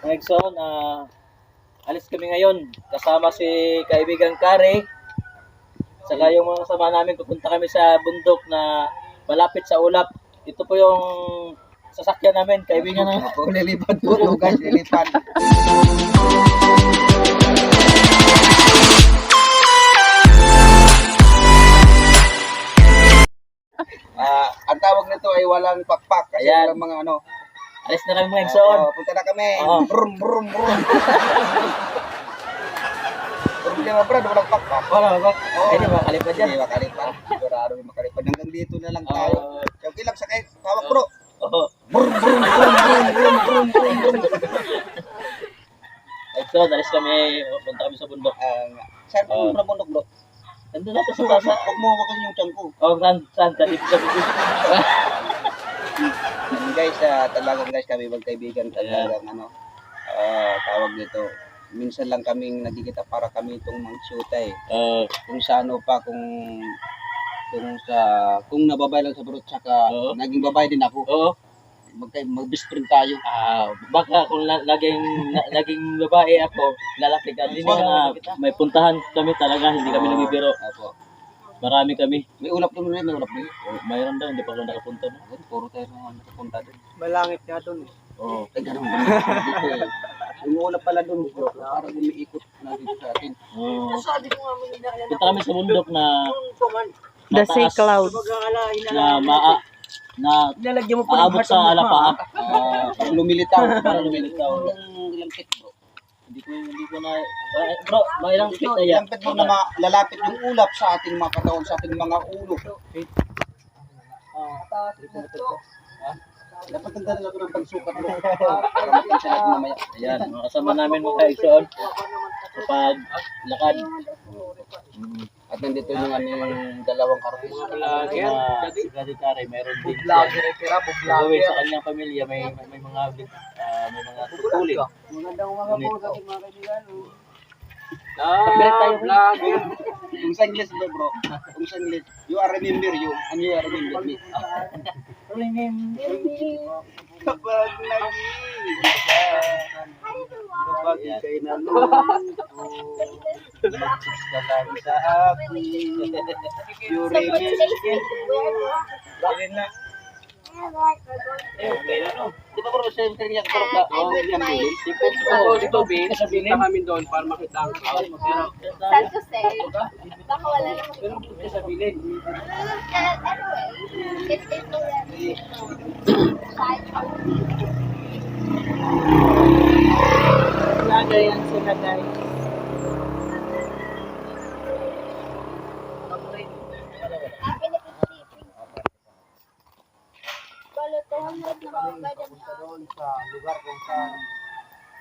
Nexon, alis kami ngayon. Kasama si kaibigang Kari. Saka yung mga kasama namin, pupunta kami sa bundok na malapit sa ulap. Ito po yung sasakyan namin, kaibigan na. Ako lilipad po, guys, lilipad. Ang tawag nito ay walang pakpak kasi Ayan. walang mga ano. Alis na kami mga Nexon. Punta na kami. Oo. Brum, brum, brum. Problema brad, walang pakpak. Wala ba? Oo. Hindi makalipad yan. Hindi makalipad. Sigurado may makalipad. Hanggang dito na lang tayo. Oo. Okay lang, sakay. Tawag bro. Oo. Brum, brum, brum, brum, brum, brum, brum, brum. Nexon, alis kami. Punta kami sa bundok. Saan po yung bundok bro? Nandun natin sa basa. Huwag mo hawakan yung tiyan ko. Oh, saan? Sa dito sa bundok. Guys, talagang guys kami magkaibigan talagang ano, tawag dito. Minsan lang kaming nagkikita para kami itong mga shoota eh. Kung sa ano pa, kung nababay lang sa bro, tsaka Oo. naging babay din ako. Oo. Mag-best friend tayo. Baka kung naging babae ako, lalaki ka, hindi na may puntahan kami talaga, hindi kami namibiro. Apo. Marami kami. May ulap doon rin, may ulap doon. Mayroon daw, hindi pa ako nakapunta. No? Puro tayo na nakapunta doon. Malangit nga doon eh. Oo. Ay, ganun ba? Dito eh. Yung ulap pala doon, bro, parang umiikot na dito sa atin. Oo. Sabi ko nga mo hindi Punta kami sa bundok na The sea mataas, cloud. na Nilalagyan mo pa ng aabot heart sa ang alapaap. Parang lumilitaw. Parang lumilitaw. Ilang feet, bro. Hindi ko na, bro, may ilang feet na yan. Ilang feet mo na lalapit yung ulap sa ating mga katawan, sa ating mga ulo. Dapat ang dala ko ng pagsukat mo. Para mapinsa natin mamaya. Ayan, mga kasama namin mga kaigsoon. Kapag lakad. At nandito yung aming dalawang karpis. Si Gaditari, mayroon din vlogger siya. eh, tira, Gagawin vlogger. sa kanyang pamilya, may mga tutulin. Magandang umaga po sa ating mga kaibigan. Pagbirit tayo. Vlogger. Kung sa English bro, kung sa English, you are remember you, and you are remember me. Kapag nag-iisa, kapag ika'y nalulungkot, ka lang sa akin, you remember me. Di ba bro, siyempre niya katarap na? Oh, yan bilin. Dito, bin, sabihin na kami doon para makita ang tao. Pero, San Jose. Baka wala naman. pero punta sa bilin. Anyway, it's already side Vlogger yan sila guys. Balatuhan mo na mga pwede Doon sa lugar kung saan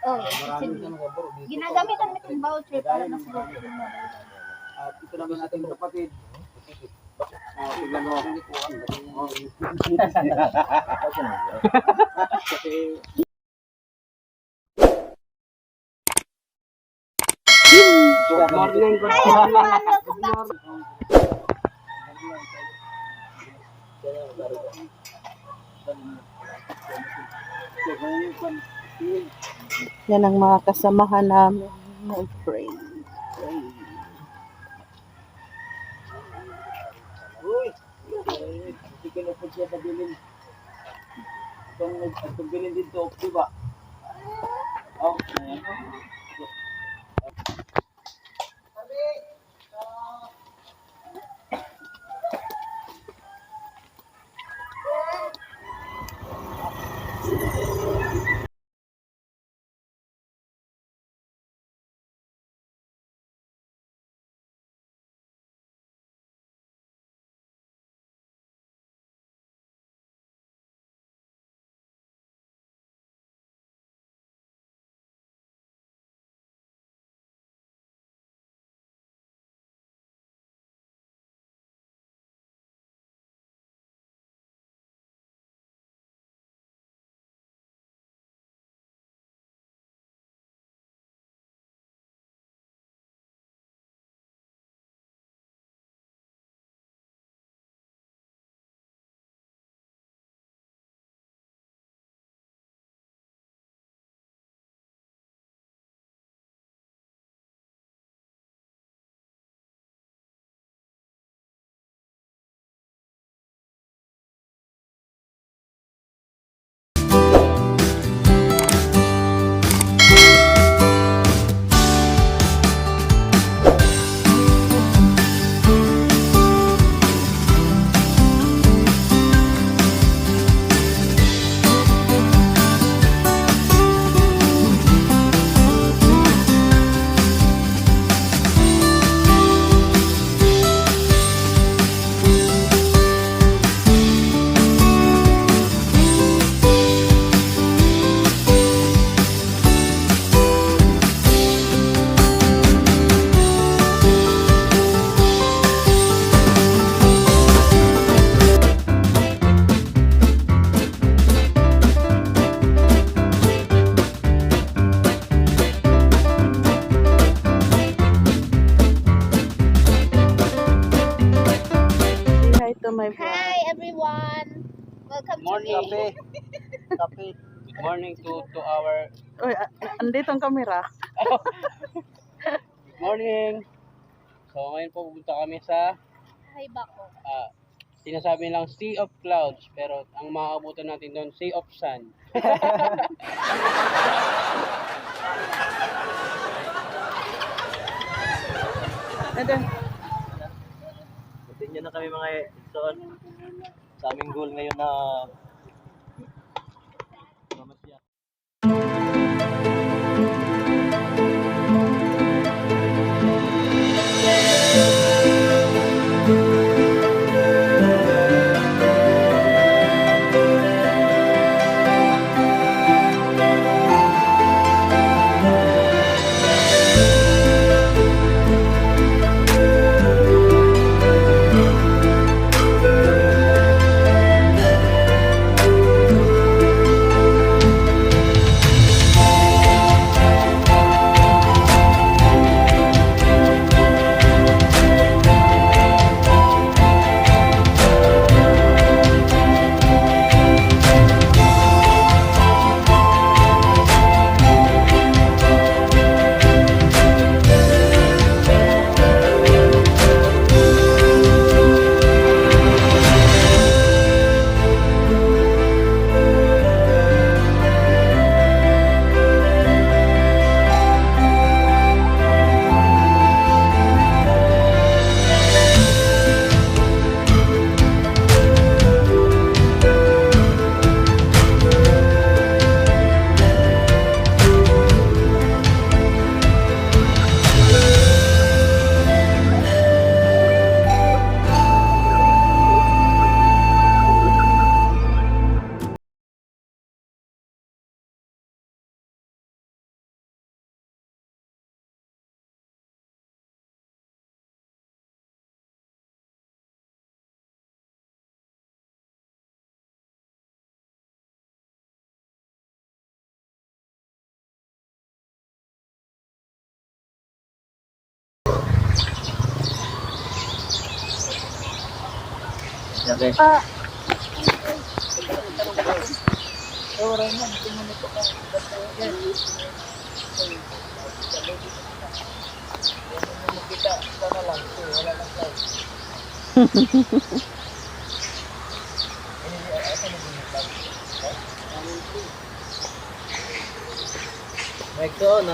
Oh, maraming mga bro. ginagamit ang itong voucher para mas good. At ito naman ating kapatid. Tignan mo. Kasi Good morning, good morning. Yan ang mga kasamahan namin. Mag-pray. Uy! Hindi ko na po siya pabilin. Itong bilin dito, di ba? Oh, ayan. morning. Kape. Good morning to our Uy, andito ang kamera. good morning. So ngayon po pupunta kami sa Hay bako. sinasabi lang Sea of Clouds, pero ang maabutan natin doon Sea of Sun. Ito. Butin nyo na kami mga Igsoon. Sa aming goal ngayon na mamasya. Okay. Mga Igsoon,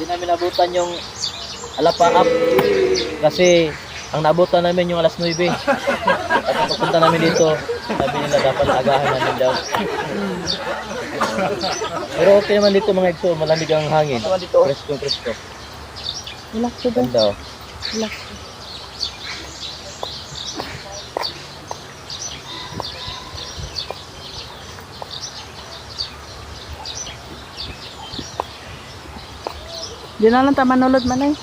di namin nabutan yung Alapaap kasi ang nabutan namin yung alas 9. At papunta namin dito, sabi nila dapat agahan namin daw. Pero okay naman dito mga Igsoon, malamig ang hangin. Presko. Relax ko ba? Ganda oh. Relax. Di na lang taman ulod man eh.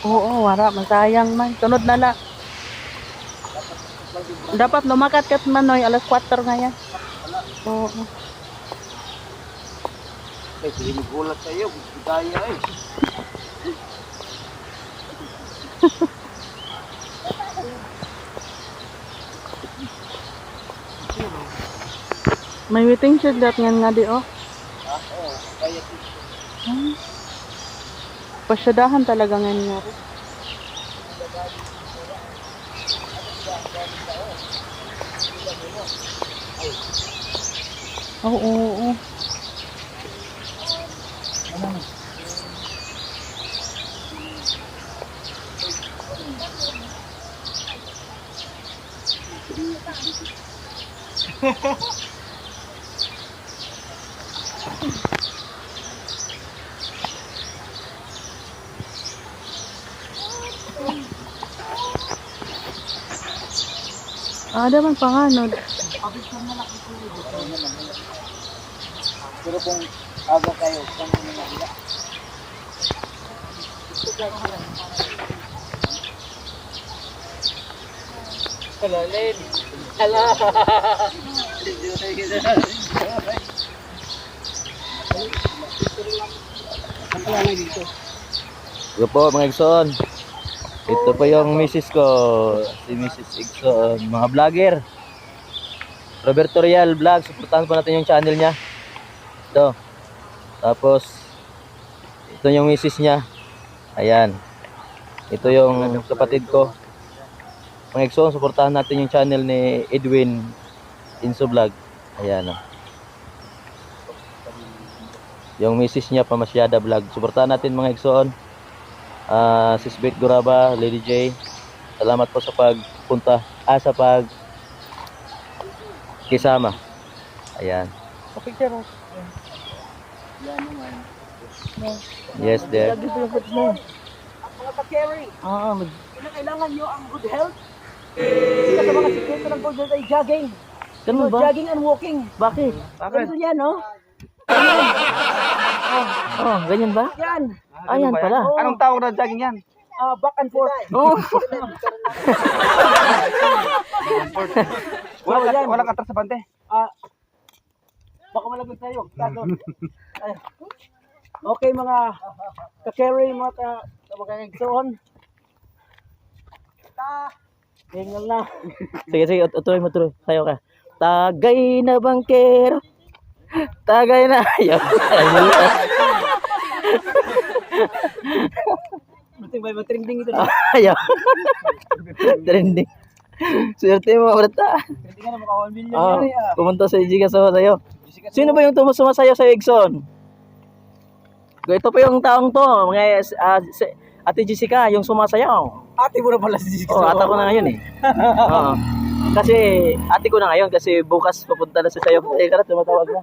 Oo, wala. Masayang man. Sunod na lang. Dapat lumakat kat manoy. Alas 4 nga yan. Oo. May sinibulat sa'yo. Bigaya eh. May waiting shed dat nga di oh. Pasyadahan talaga ngayon nga rin. Oo. Ada man panganod. Pero kung aga kayo, saan mo na nila? Kalalin. Hala. Ito po mga Igsoon. Ito po yung misis ko, si Mrs. Igsoon, mga vlogger. Roberto Real Vlog, supportahan po natin yung channel niya. Ito. Tapos, ito yung misis niya. Ayan. Ito yung kapatid ko. Mga Igsoon, supportahan natin yung channel ni Edwin Inso Vlog. Ayan. Yung misis niya, Pamasyada Vlog. Supportahan natin mga Igsoon. Sis Beth Guraba, Lady J. Salamat po sa pagpunta. Sa pag kisama. Ayan. Picture mo. Yes, there. Mga ka-carry. Kailangan nyo ang good health. Isa sa mga sikreto ng good health ay jogging. Ganun ba? Jogging and walking. Bakit? Ganito yan, no? Oh, ganyan ba? Yan. Ayan pala. Anong tawag na jogging yan? Back and forth. Oh. Walang atras sa bante. Baka malagod tayo. Ay. Okay mga ka-carry, mga ka-igsoon. Hingal na. Sige, sige, tuloy mo, tuloy. Sayo ka. Tagay na bangkero. Tagay na. Ayun. May trending ito. Ayaw. Trending. Swerte mo, brata. Trending na mukha 1 million yan. Pumunta sa Ijiga sumasayo. Sino ba yung sumasayo sa Igsoon? Ito po yung taong to. Mga, Ate Jessica, yung sumasayaw. Ate mo na pala si Jessica. Oh, ata ko na ngayon eh. Oo. Kasi ate ko na ngayon kasi bukas papunta na siya sa'yo. Eh, tara, tumatawag na.